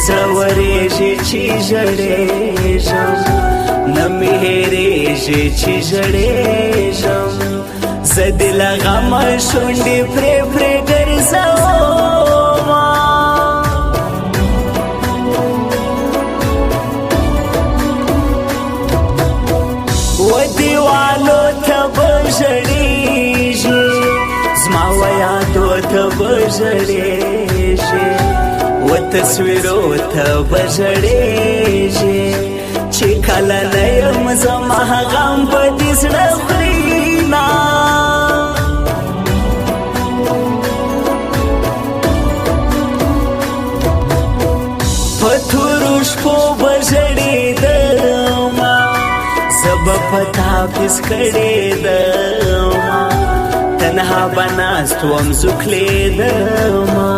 زړه ورېږي چې ژړېږم نه مې هېرېږي چې ژړېږم زه دې له غمه شونډې پرې پرې ګرځومه و دیوالو ته به ژړېږي زما و یادو ته به ژړېږي و تصویرو ته به ژړېږي چې کله نه یم زما غم به دې زړه خوري نه په تورو شپو به ژړېدمه زه به په تاپس کړېدمه تنها به ناست وم زوکلېدمه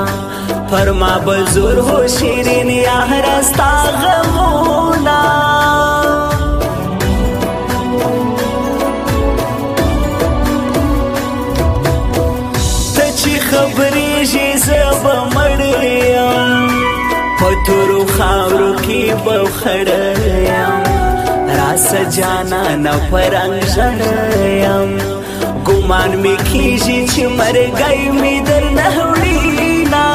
پر ما به زور هو شیرین یاره ستا غمونه ته چې خبرېږي زه به مړ یم په تورو خاورو کې به خړ یم راسه جانانه په رنګ ژړ یم ګمان مې کېږي چې مرګی مې درنه وړي نه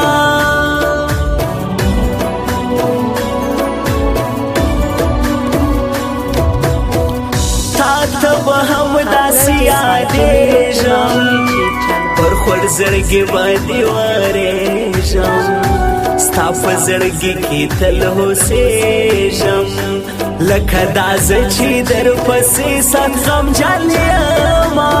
تا ته به همداسې یادېږم پر خور زړګي باندې ورېږم ستا په زړګي کې تل اوسېږم لکه دا زه چې در پسې صد غمجن یمه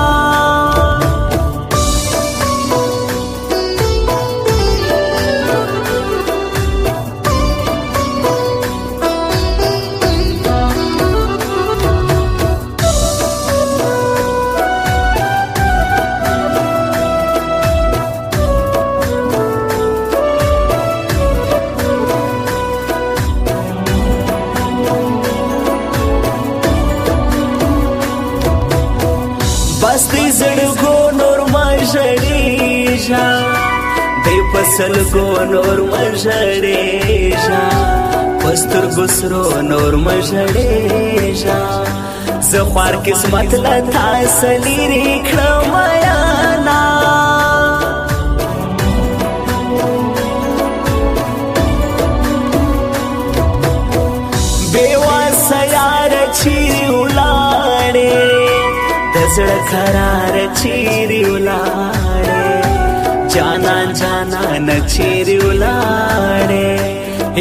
بس دی زړګو نور ما ژړېږه دی په سلګو نور ما ژړېږه په سترګو سرو نور ما ژړېږه زه خوار قسمت له تا څه لرې کړم یانه بې وسه یاره چیرې ولاړې زړه قرار چیرې ولاړې جانان جانان چیرې ولاړې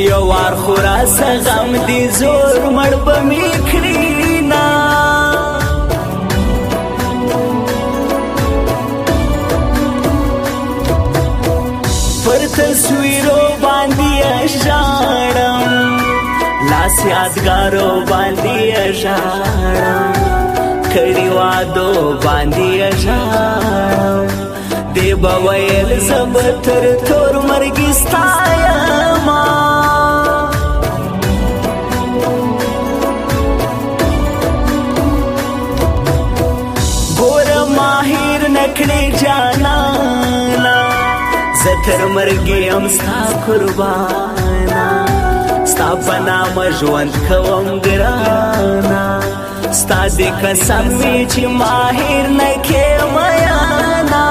یو وار خو راسه غم دې زور مړ به مې کړي نه پر تصویرو باندې ژاړم لاس یادګارو باندې ژاړم کړي وادو باندې ژاړم دی به ویل زه به تر تور مرګي ستا یمه ګوره ماهر نه کړې جانانه زه تر مرګي یم ستا قربانه ستا په نامه ژوند کوم ګرانه ستا دې قسم وي چې ماهر نه کې میانا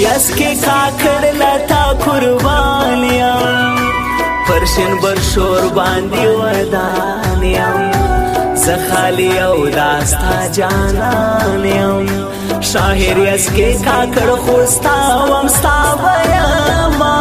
یس کې کاکړ لتا قربان یم پرشن برشور باندې ودان یم زه خالی او داستا جانان یم شاهر یس کې کاکړ خوستا وم ستا بیاما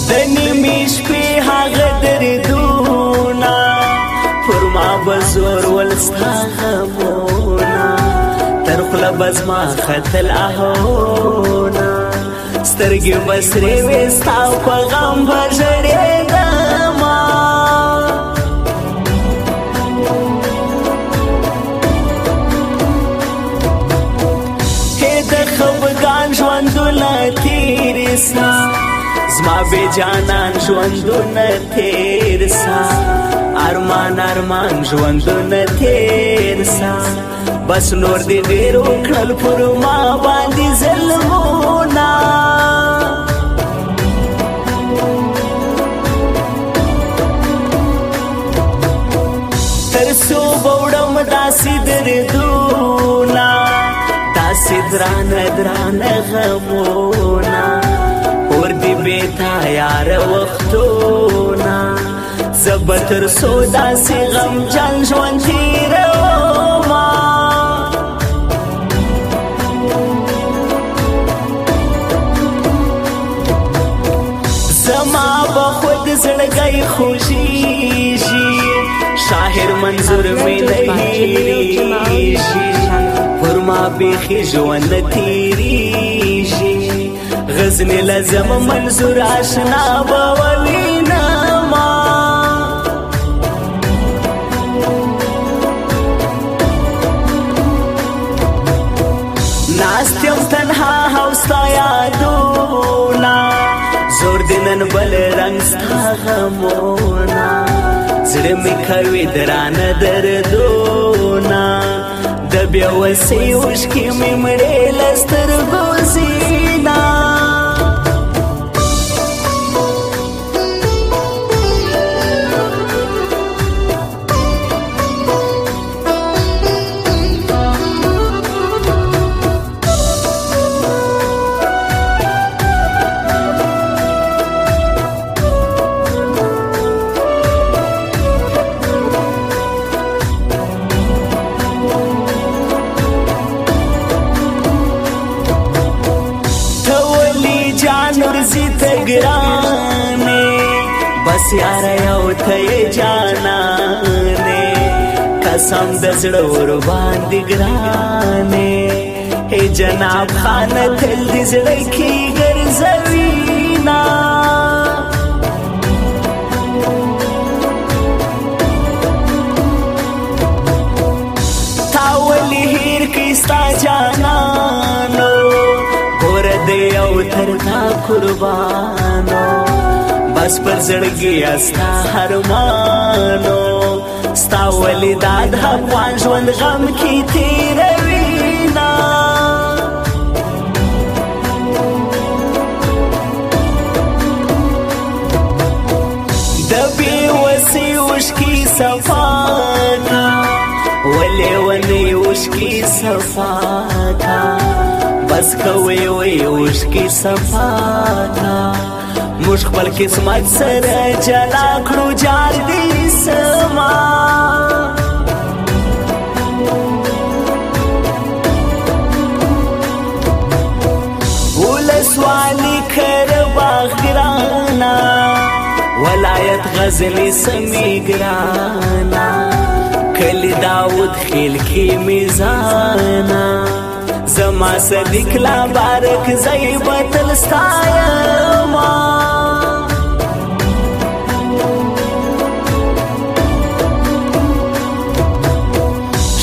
د زړه بزما خطل اهونا سترګې بسرې وې ستا په غم بژړېدما هې د خفګان ژوندونه تېر سه زما بې جانان ژوندونه تېر سه ارمان ارمان ژوندونه تېر سه بس نور دې ډېر وکړل پر ما باندې ظلمونه تر څو به وړم داسې دردونه داسې درانه درانه غمونه اور دې بېتا یاره وختونه زه به تر څو داسې غمجن ژوند تېرومه زما به خود زړګی خوږېږي شاهر منظور مې نه هېرېږي پر ما بیخي ژوند نه تېرېږي غزنې له زما منظور اشنا به ووینما ناست یم تنها او ستا یادونه زور دې نن بل رنګ ستا غمونه زړه مې کوي درانه دردونه د بې وسۍ اوښکې مې مړې له سترګو ځینه نورزی تگرانے بس یارا یو تی جانانے قسم دزڑ ور باندې ګرانې هی جناب خان تل دې زړه کې ګرځوینا تا ولې هیر کې ستا جانانو ګور دې او تر تا قربانو بس پر زړګي استا هرمانو ستا ولې داد افغان ژوند غم کې تیروینا د بې وسۍ اوښکې صفاکا ولې ونې اوښکې صفاکا بس کوي وي اوښکې صفاکا موږ خپل قسمت سره جلا کړو جار دې سما ولسوالي کر باغ ګرانا ولایت غزنی سمی ګرانا کلی داود خیل کې میزانا زما صدیق لا بارک زیبت الستایما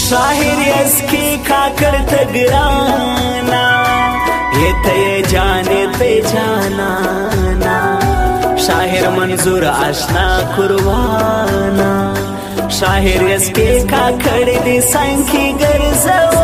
شاہر یس کی کاکر تگرانا یہ تے جانے تے جانانا شاہر منظور آشنا قربانا شاہر یس کی کاکر دی سنکی گرزو